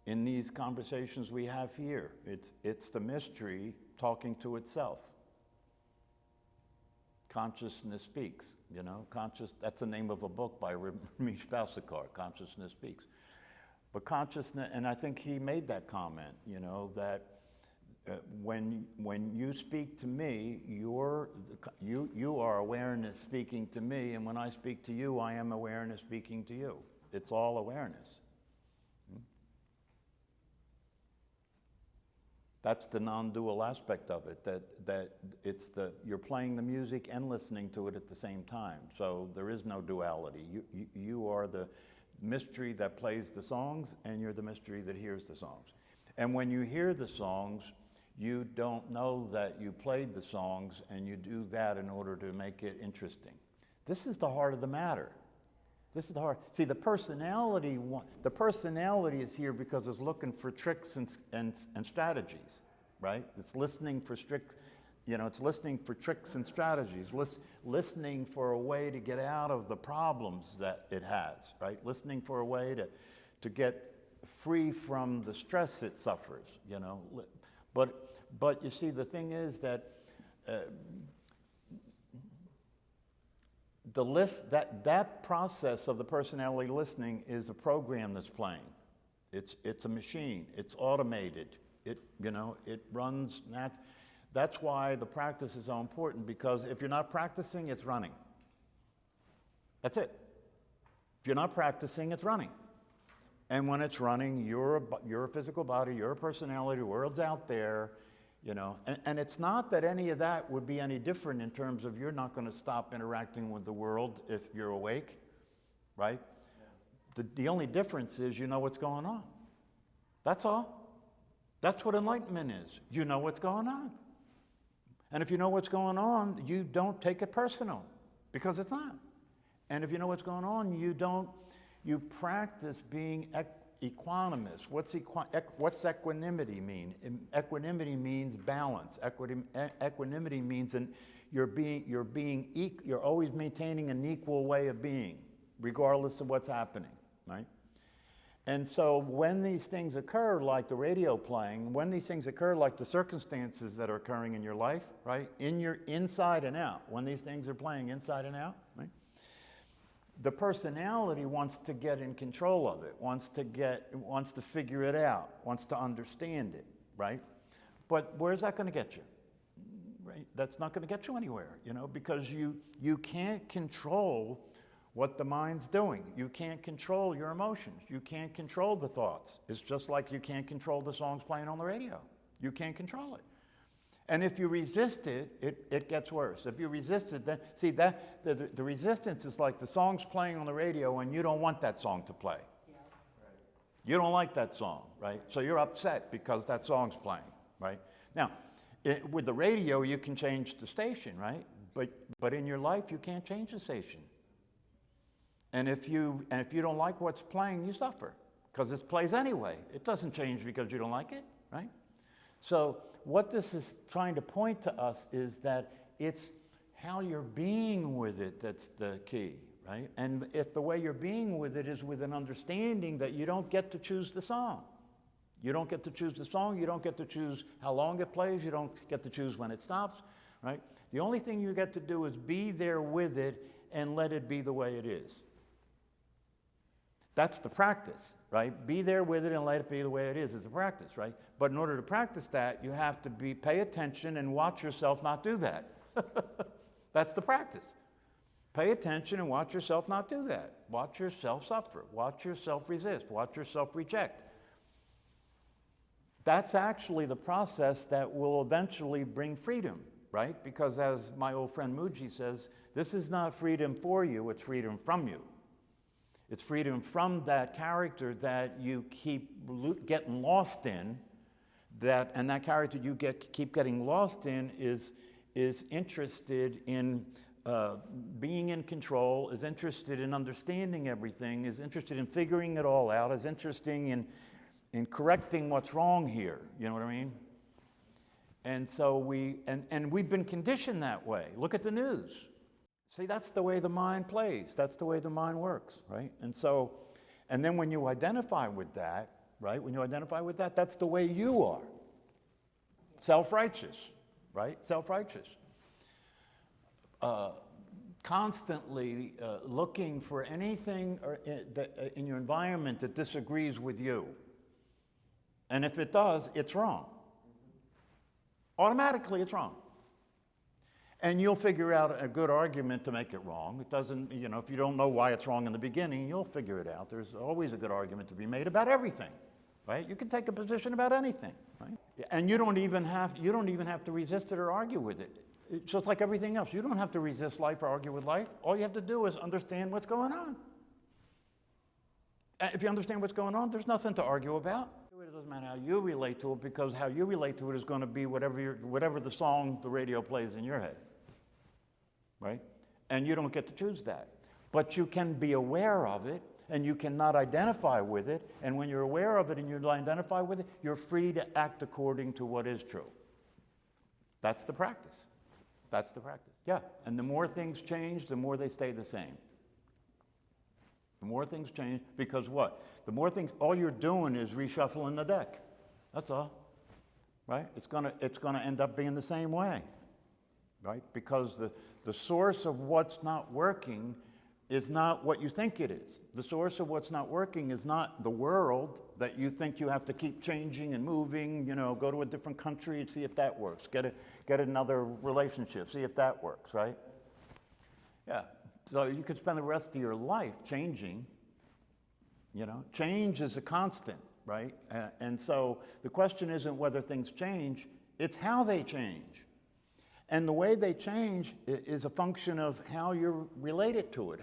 in these conversations we have here. It's the mystery talking to itself. Consciousness Speaks, you know, that's the name of a book by Ramesh Balsekar, Consciousness Speaks. But consciousness, and I think he made that comment, you know, that when you speak to me, you are awareness speaking to me, and when I speak to you, I am awareness speaking to you. It's all awareness. That's the non-dual aspect of it, that you're playing the music and listening to it at the same time. So there is no duality. You are the mystery that plays the songs, and you're the mystery that hears the songs. And when you hear the songs, you don't know that you played the songs, and you do that in order to make it interesting. This is the heart of the matter. This is the heart. See, the personality is here because it's looking for tricks and strategies, right? It's listening for it's listening for tricks and strategies, listening for a way to get out of the problems that it has, right? Listening for a way to get free from the stress it suffers, you know. But you see, the thing is that that process of the personality listening is a program that's playing. It's a machine. It's automated. It runs. That's why the practice is so important, because if you're not practicing, it's running. That's it. If you're not practicing, it's running. And when it's running, you're a physical body, you're a personality, the world's out there, you know. And it's not that any of that would be any different in terms of you're not going to stop interacting with the world if you're awake, right? Yeah. The only difference is you know what's going on. That's all. That's what enlightenment is. You know what's going on. And if you know what's going on, you don't take it personal, because it's not. And if you know what's going on, you practice being equanimous. What's equanimity mean? Equanimity means balance. Equanimity means you're always maintaining an equal way of being, regardless of what's happening, right? And so when these things occur, like the radio playing, when these things occur, like the circumstances that are occurring in your life, right? In your inside and out, when these things are playing inside and out, right? The personality wants to get in control of it, wants to figure it out, wants to understand it, right? But where's that going to get you? Right? That's not going to get you anywhere, you know, because you can't control what the mind's doing. You can't control your emotions. You can't control the thoughts. It's just like you can't control the songs playing on the radio. You can't control it. And if you resist it, it gets worse. If you resist it, then see that the resistance is like the song's playing on the radio and you don't want that song to play. Yeah. Right. You don't like that song, right? So you're upset because that song's playing, right? Now, with the radio, you can change the station, right? But in your life, you can't change the station. And if you don't like what's playing, you suffer, because it plays anyway. It doesn't change because you don't like it, right? So what this is trying to point to us is that it's how you're being with it that's the key, right? And if the way you're being with it is with an understanding that you don't get to choose the song. You don't get to choose the song. You don't get to choose how long it plays. You don't get to choose when it stops, right? The only thing you get to do is be there with it and let it be the way it is. That's the practice, right? Be there with it and let it be the way it is. It's a practice, right? But in order to practice that, you have to pay attention and watch yourself not do that. That's the practice. Pay attention and watch yourself not do that. Watch yourself suffer. Watch yourself resist. Watch yourself reject. That's actually the process that will eventually bring freedom, right? Because as my old friend Muji says, this is not freedom for you, it's freedom from you. It's freedom from that character that you keep getting lost in, and that character you keep getting lost in is interested in being in control, is interested in understanding everything, is interested in figuring it all out, is interested in correcting what's wrong here. You know what I mean? And so we've been conditioned that way. Look at the news. See, that's the way the mind plays. That's the way the mind works, right? And then when you identify with that, right? When you identify with that, that's the way you are. Self-righteous, right? Self-righteous. Constantly looking for anything in your environment that disagrees with you. And if it does, it's wrong. Automatically, it's wrong. And you'll figure out a good argument to make it wrong. It doesn't, if you don't know why it's wrong in the beginning, you'll figure it out. There's always a good argument to be made about everything, right? You can take a position about anything, right? And you don't even have to resist it or argue with it. It's just like everything else. You don't have to resist life or argue with life. All you have to do is understand what's going on. If you understand what's going on, there's nothing to argue about. It doesn't matter how you relate to it, because how you relate to it is going to be whatever the song the radio plays in your head, right? And you don't get to choose that. But you can be aware of it, and you cannot identify with it. And when you're aware of it and you identify with it, you're free to act according to what is true. That's the practice. That's the practice. Yeah. And the more things change, the more they stay the same. The more things change, because what? The more things, all you're doing is reshuffling the deck. That's all, right? It's gonna end up being the same way, right? Because the source of what's not working is not what you think it is. The source of what's not working is not the world that you think you have to keep changing and moving, go to a different country and see if that works. Get another relationship, see if that works, right? Yeah. So you could spend the rest of your life changing. Change is a constant, right? And so the question isn't whether things change, it's how they change. And the way they change is a function of how you're related to it,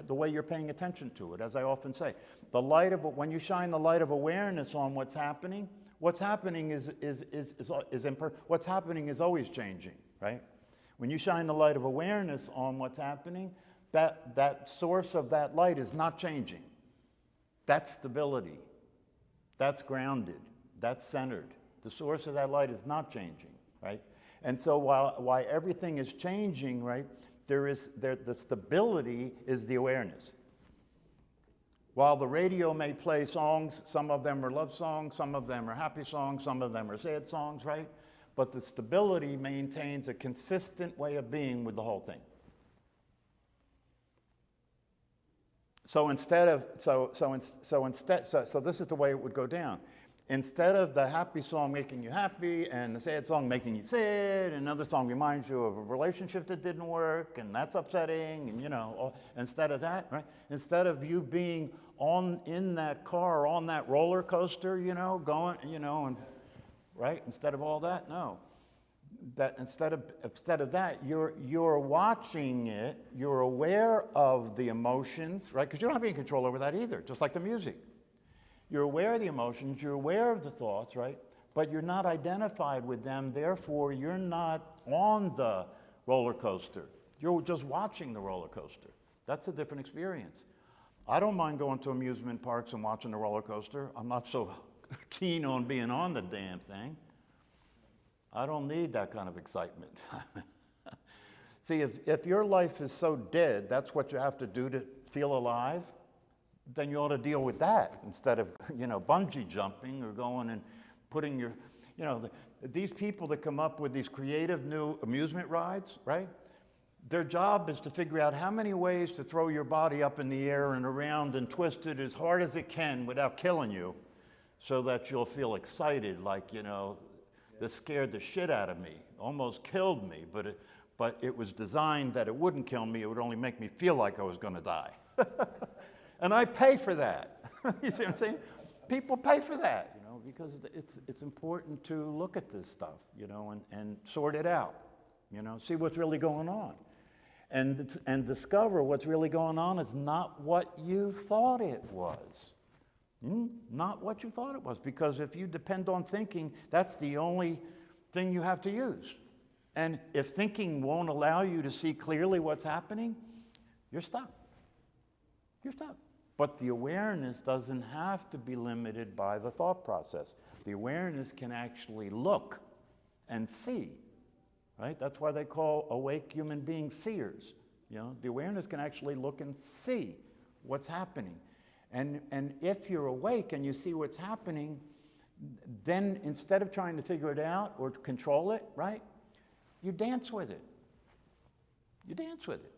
the way you're paying attention to it. As I often say, when you shine the light of awareness on what's happening is always changing, right? When you shine the light of awareness on what's happening, that source of that light is not changing. That's stability. That's grounded. That's centered. The source of that light is not changing, right? And so while everything is changing, right, the stability is the awareness. While the radio may play songs, some of them are love songs, some of them are happy songs, some of them are sad songs, right? But the stability maintains a consistent way of being with the whole thing. So this is the way it would go down. Instead of the happy song making you happy and the sad song making you sad, and another song reminds you of a relationship that didn't work and that's upsetting, and instead of that, right? Instead of you being in that car, on that roller coaster, going, and right? Instead of all that, no. That instead of that, you're watching it, you're aware of the emotions, right? Because you don't have any control over that either, just like the music. You're aware of the emotions, you're aware of the thoughts, right? But you're not identified with them, therefore you're not on the roller coaster. You're just watching the roller coaster. That's a different experience. I don't mind going to amusement parks and watching the roller coaster. I'm not so keen on being on the damn thing. I don't need that kind of excitement. See, if your life is so dead, that's what you have to do to feel alive, then you ought to deal with that instead of, bungee jumping or going and putting your, these people that come up with these creative new amusement rides, right? Their job is to figure out how many ways to throw your body up in the air and around and twist it as hard as it can without killing you so that you'll feel excited, like, this scared the shit out of me, almost killed me, but it was designed that it wouldn't kill me, it would only make me feel like I was going to die. And I pay for that. You see what I'm saying? People pay for that, because it's important to look at this stuff, and sort it out, see what's really going on. And discover what's really going on is not what you thought it was. Not what you thought it was, because if you depend on thinking, that's the only thing you have to use. And if thinking won't allow you to see clearly what's happening, you're stuck. You're stuck. But the awareness doesn't have to be limited by the thought process. The awareness can actually look and see, right? That's why they call awake human beings seers. The awareness can actually look and see what's happening. And if you're awake and you see what's happening, then instead of trying to figure it out or to control it, right, you dance with it. You dance with it.